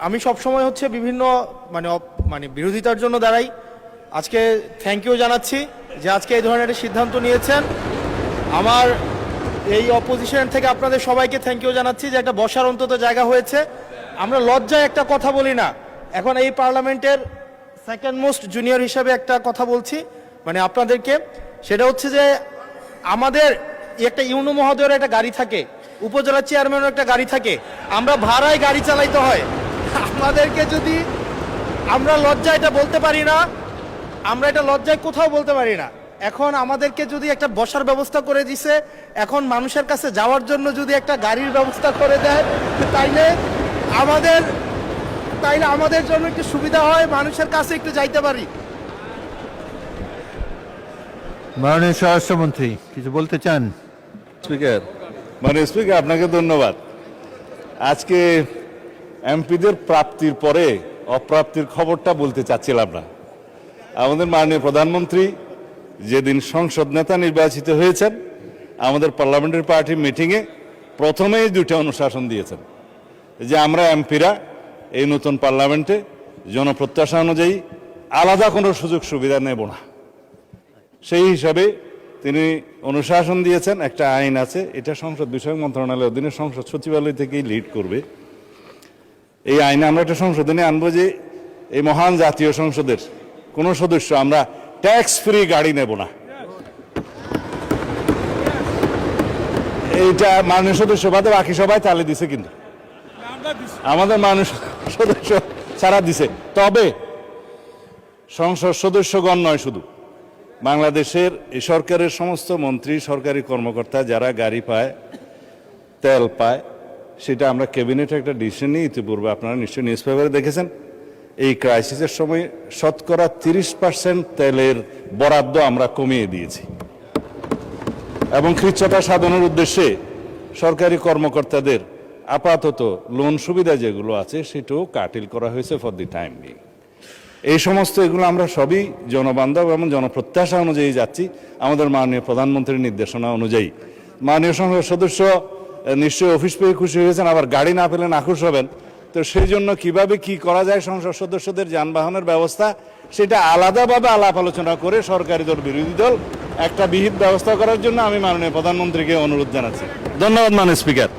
আমি সব সময় হচ্ছে বিভিন্ন মানে বিরোধিতার জন্য দাঁড়াই। আজকে থ্যাংক ইউ জানাচ্ছি যে আজকে এই ধরনের একটা সিদ্ধান্ত নিয়েছেন। আমার এই অপোজিশন থেকে আপনাদের সবাইকে থ্যাংক ইউ জানাচ্ছি যে একটা বসার অন্তত জায়গা হয়েছে। আমরা লজ্জায় একটা কথা বলি না, এখন এই পার্লামেন্টের সেকেন্ড মোস্ট জুনিয়র হিসাবে একটা কথা বলছি মানে আপনাদেরকে, সেটা হচ্ছে যে আমাদের একটা ইউনো মহোদয়ের একটা গাড়ি থাকে, উপজেলা চেয়ারম্যানের একটা গাড়ি থাকে, আমরা ভাড়ায় গাড়ি চালাইতে হয়। আমাদেরকে যদি আমরা লজ্জায় এটা বলতে পারি না, আমরা এটা লজ্জায় কোথাও বলতে পারি না। এখন আমাদেরকে যদি একটা বসার ব্যবস্থা করে দিছে, এখন মানুষের কাছে যাওয়ার জন্য যদি একটা গাড়ির ব্যবস্থা করে দেয় তাইলে আমাদের জন্য একটু সুবিধা হয়, মানুষের কাছে একটু যাইতে পারি। মাননীয় স্বরাষ্ট্রমন্ত্রী কিছু বলতে চান? স্পিকার, মাননীয় স্পিকার, আপনাকে ধন্যবাদ। আজকে এমপিদের প্রাপ্তির পরে অপ্রাপ্তির খবরটা বলতে চাচ্ছিলাম না। আমাদের মাননীয় প্রধানমন্ত্রী যেদিন সংসদ নেতা নির্বাচিত হয়েছেন, আমাদের পার্লামেন্টারি পার্টির মিটিংয়ে প্রথমেই দুইটা অনুশাসন দিয়েছেন যে আমরা এমপিরা এই নতুন পার্লামেন্টে জনপ্রত্যাশা অনুযায়ী আলাদা কোনো সুযোগ সুবিধা নেব না। সেই হিসাবে তিনি অনুশাসন দিয়েছেন, একটা আইন আছে, এটা সংসদ বিষয়ক মন্ত্রণালয়ের অধীনে সংসদ সচিবালয় থেকেই লিড করবে। এই আইনে আমরা একটা সংশোধনী আনবো যে এই মহান জাতীয় সংসদের কোনো সদস্য আমরা ট্যাক্স ফ্রি গাড়ি নেব না। এইটা মাননীয় সদস্য বাদে বাকি সবাই তালে দিছে, কিন্তু আমাদের মাননীয় সদস্য ছাড়া দিছে। তবে সংসদ সদস্যগণ নয়, শুধু বাংলাদেশের এই সরকারের সমস্ত মন্ত্রী, সরকারি কর্মকর্তা যারা গাড়ি পায়, তেল পায়, সেটা আমরা ক্যাবিনেটে একটা ডিসিশন নিই। ইতিপূর্বে আপনারা নিশ্চয়ই নিউজ পেপারে দেখেছেন, এই ক্রাইসিসের সময় শতকরা 30% তেলের বরাদ্দ আমরা কমিয়ে দিয়েছি এবং কৃচ্ছ্রতা সাধনের উদ্দেশ্যে সরকারি কর্মকর্তাদের আপাতত লোন সুবিধা যেগুলো আছে সেটাও কাটিল করা হয়েছে ফর দি টাইম বিং। এই সমস্ত এগুলো আমরা সবই জনবান্ধব এবং জনপ্রত্যাশা অনুযায়ী যাচ্ছি, আমাদের মাননীয় প্রধানমন্ত্রীর নির্দেশনা অনুযায়ী। মাননীয় সংসদ সদস্য নিশ্চয়ই অফিস পেয়ে খুশি হয়েছেন, আবার গাড়ি না পেলে নাখুশ হবেন। তো সেই জন্য কিভাবে কি করা যায় সংসদ সদস্যদের যানবাহনের ব্যবস্থা, সেটা আলাদাভাবে আলাপ আলোচনা করে সরকারি দল বিরোধী দল একটা বিহিত ব্যবস্থা করার জন্য আমি মাননীয় প্রধানমন্ত্রীকে অনুরোধ জানাচ্ছি। ধন্যবাদ মাননীয় স্পিকার।